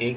1